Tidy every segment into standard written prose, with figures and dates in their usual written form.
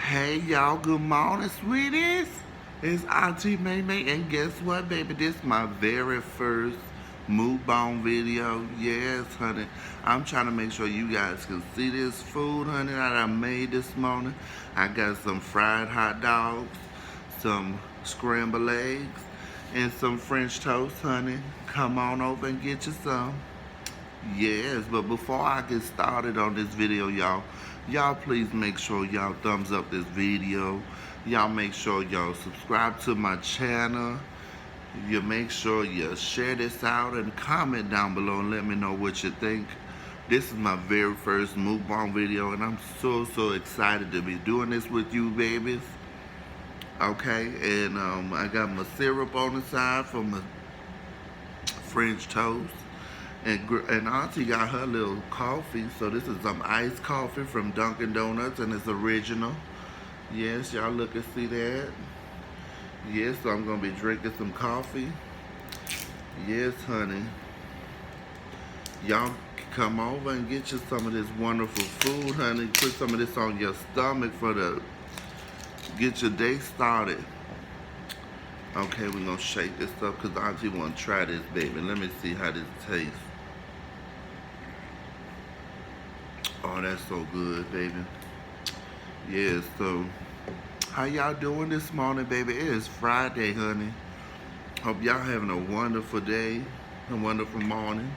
Hey y'all, good morning, sweeties. It's Auntie MaeMae, and guess what, baby? This is my very first Mukbang video. Yes, honey. I'm trying to make sure you guys can see this food, honey, that I made this morning. I got some fried hot dogs, some scrambled eggs, and some French toast, honey. Come on over and get you some. Yes, but before I get started on this video, y'all please make sure y'all thumbs up this video. Y'all make sure y'all subscribe to my channel. You make sure you share this out and comment down below and let me know what you think. This is my very first mukbang video, and I'm so excited to be doing this with you babies. Okay, and I got my syrup on the side for my French toast. And Auntie got her little coffee. So this is some iced coffee from Dunkin' Donuts, and it's original. Yes, y'all look and see that. Yes, so I'm gonna be drinking some coffee. Yes, honey. Y'all come over and get you some of this wonderful food, honey. Put some of this on your stomach get your day started. Okay, we're gonna shake this up because Auntie wanna try this, baby. Let me see how this tastes. Oh, that's so good, baby. Yeah, so how y'all doing this morning, baby? It is Friday, honey. Hope y'all having a wonderful day, a wonderful morning.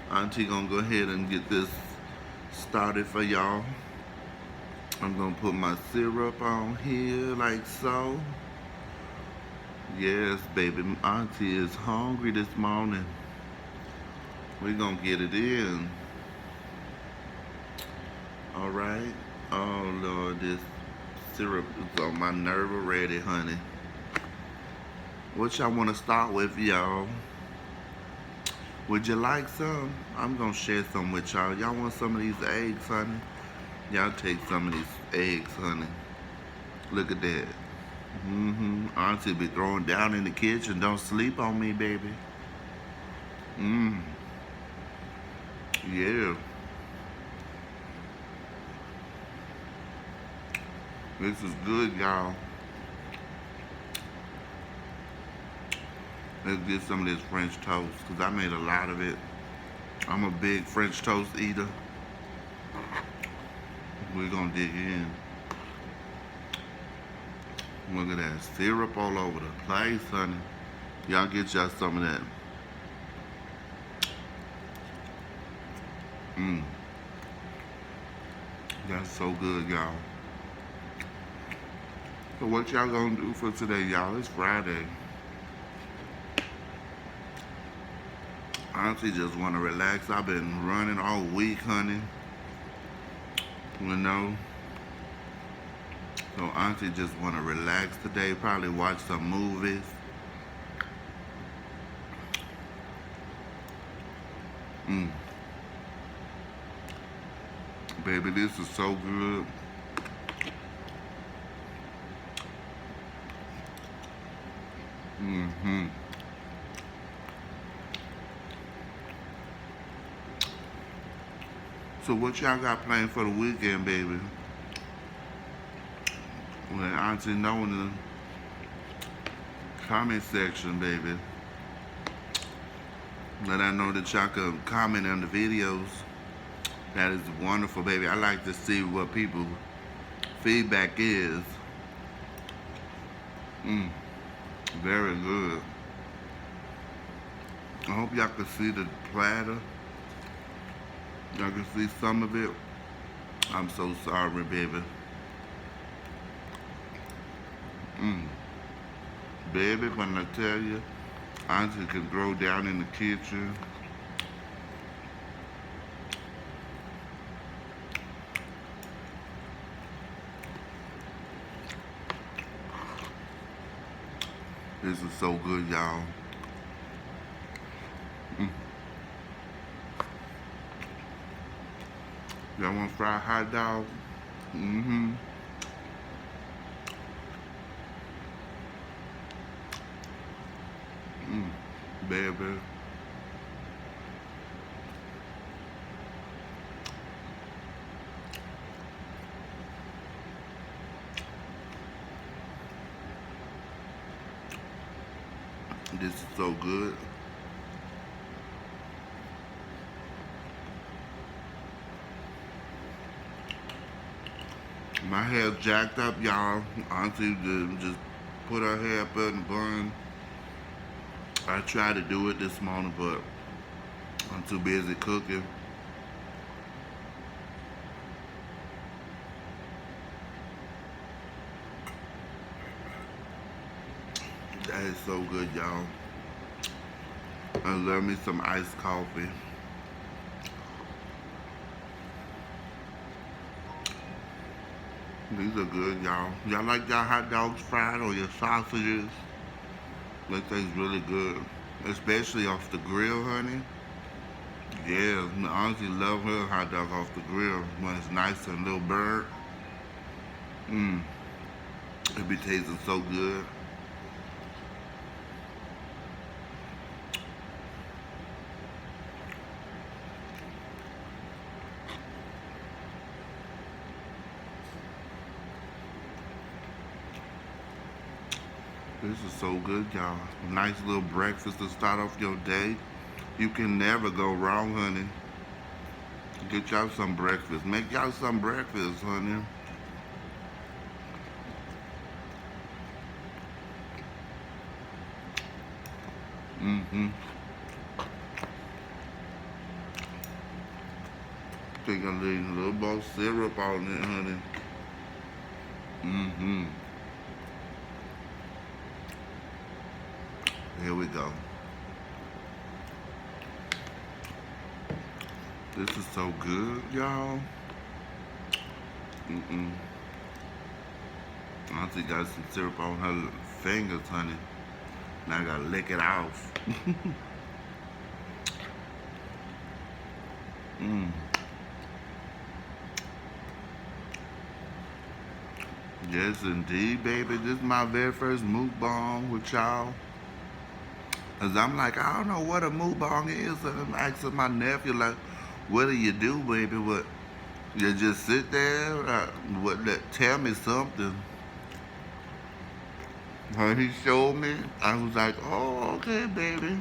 Auntie gonna go ahead and get this started for y'all. I'm gonna put my syrup on here like so. Yes, baby, Auntie is hungry this morning. We're gonna get it in. All right. Oh Lord, this syrup is on my nerve already, honey. What y'all want to start with, y'all? Would you like some? I'm gonna share some with y'all. Y'all want some of these eggs, honey? Y'all take some of these eggs, honey. Look at that. Auntie be throwing down in the kitchen. Don't sleep on me, baby. Yeah. This is good, y'all. Let's get some of this French toast, because I made a lot of it. I'm a big French toast eater. We're gonna dig in. Look at that syrup all over the place, honey. Y'all get y'all some of that. That's so good, y'all. So what y'all gonna do for today, y'all? It's Friday. Auntie just wanna relax. I've been running all week, honey. You know? So Auntie just wanna relax today, probably watch some movies. Baby, this is so good. So what y'all got planned for the weekend, baby? Let Auntie know in the comment section, baby. Let I know that y'all can comment on the videos. That is wonderful, baby. I like to see what people feedback is. Very good. I hope y'all can see the platter. Y'all can see some of it. I'm so sorry, baby. Baby, when I tell you, Auntie can throw down in the kitchen. This is so good, y'all. Y'all want fried hot dog? Baby. This is so good. My hair's jacked up, y'all. Auntie just put her hair up in the bun. I tried to do it this morning, but I'm too busy cooking. That is so good, y'all. I love me some iced coffee. These are good, y'all. Y'all like y'all hot dogs fried or your sausages? That tastes really good. Especially off the grill, honey. Yeah, I honestly love her hot dog off the grill when it's nice and a little burnt. Mmm, it be tasting so good. This is so good, y'all. Nice little breakfast to start off your day. You can never go wrong, honey. Get y'all some breakfast. Make y'all some breakfast, honey. Mm-hmm. Think I need a little more syrup on it, honey. Mm-hmm. Here we go. This is so good, y'all. Mm-mm. Auntie got some syrup on her fingers, honey. Now I gotta lick it off. Mm. Yes, indeed, baby. This is my very first mukbang with y'all. Cause I'm like, I don't know what a mukbang is. And I'm asking my nephew, like, what do you do, baby? What? You just sit there? Tell me something. When he showed me, I was like, oh, okay, baby.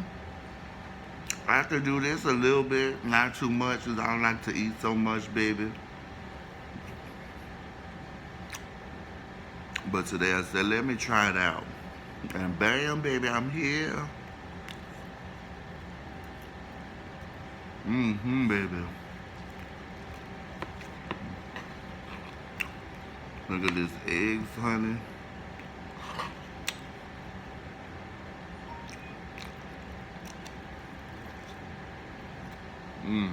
I have to do this a little bit, not too much, cause I don't like to eat so much, baby. But today I said, let me try it out. And bam, baby, I'm here. Mm-hmm, baby. Look at this eggs, honey. Mmm.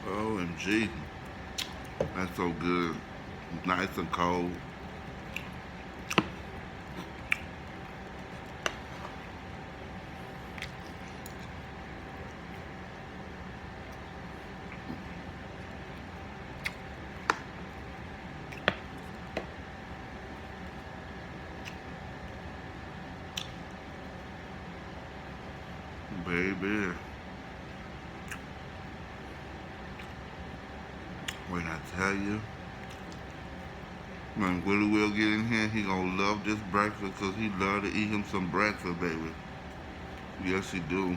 OMG. That's so good. Nice and cold. Baby. When I tell you, when Willie will get in here, he gonna love this breakfast because he love to eat him some breakfast, baby. Yes, he do.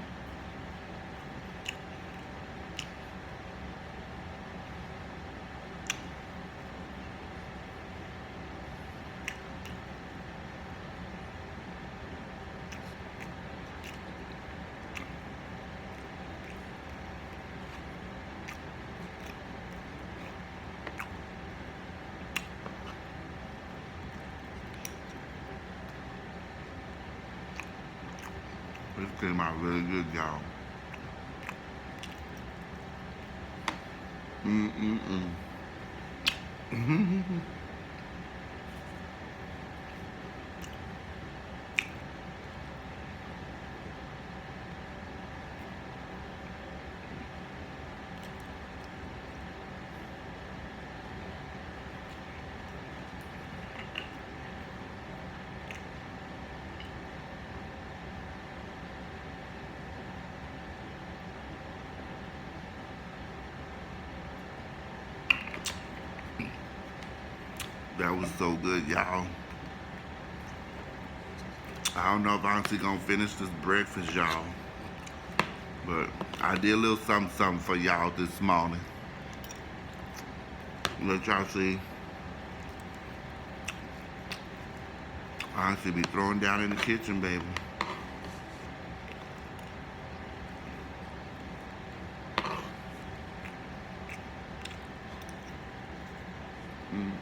This came out really good, y'all. Mm-mm-mm. That was so good, y'all. I don't know if Auntie gonna finish this breakfast, y'all. But I did a little something for y'all this morning. Let y'all see. Auntie be throwing down in the kitchen, baby. Mm.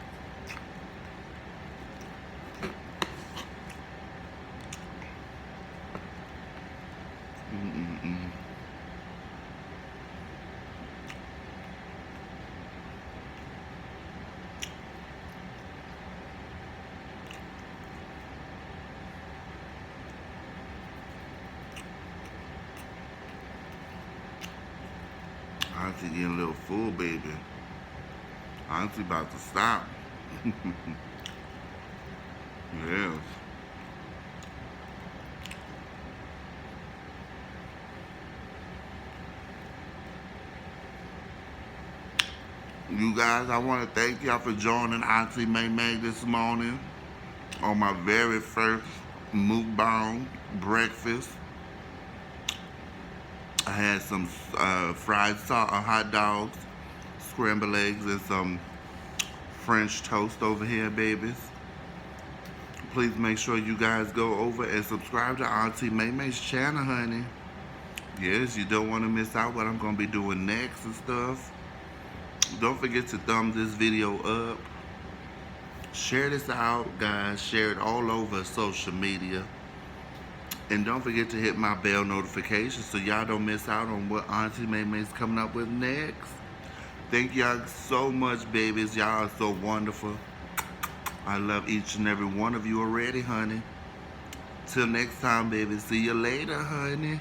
Mm-mm-mm. Auntie getting a little full, baby. Auntie about to stop. Yes. You guys, I want to thank y'all for joining Auntie MaeMae this morning on my very first mukbang breakfast. I had some fried hot dogs, scrambled eggs, and some French toast over here, babies. Please make sure you guys go over and subscribe to Auntie MaeMae's channel, honey. Yes, you don't want to miss out what I'm going to be doing next and stuff. Don't forget to thumb this video up. Share this out, guys. Share it all over social media. And don't forget to hit my bell notification so y'all don't miss out on what Auntie MaeMae's coming up with next. Thank y'all so much, babies. Y'all are so wonderful. I love each and every one of you already, honey. Till next time, baby. See you later, honey.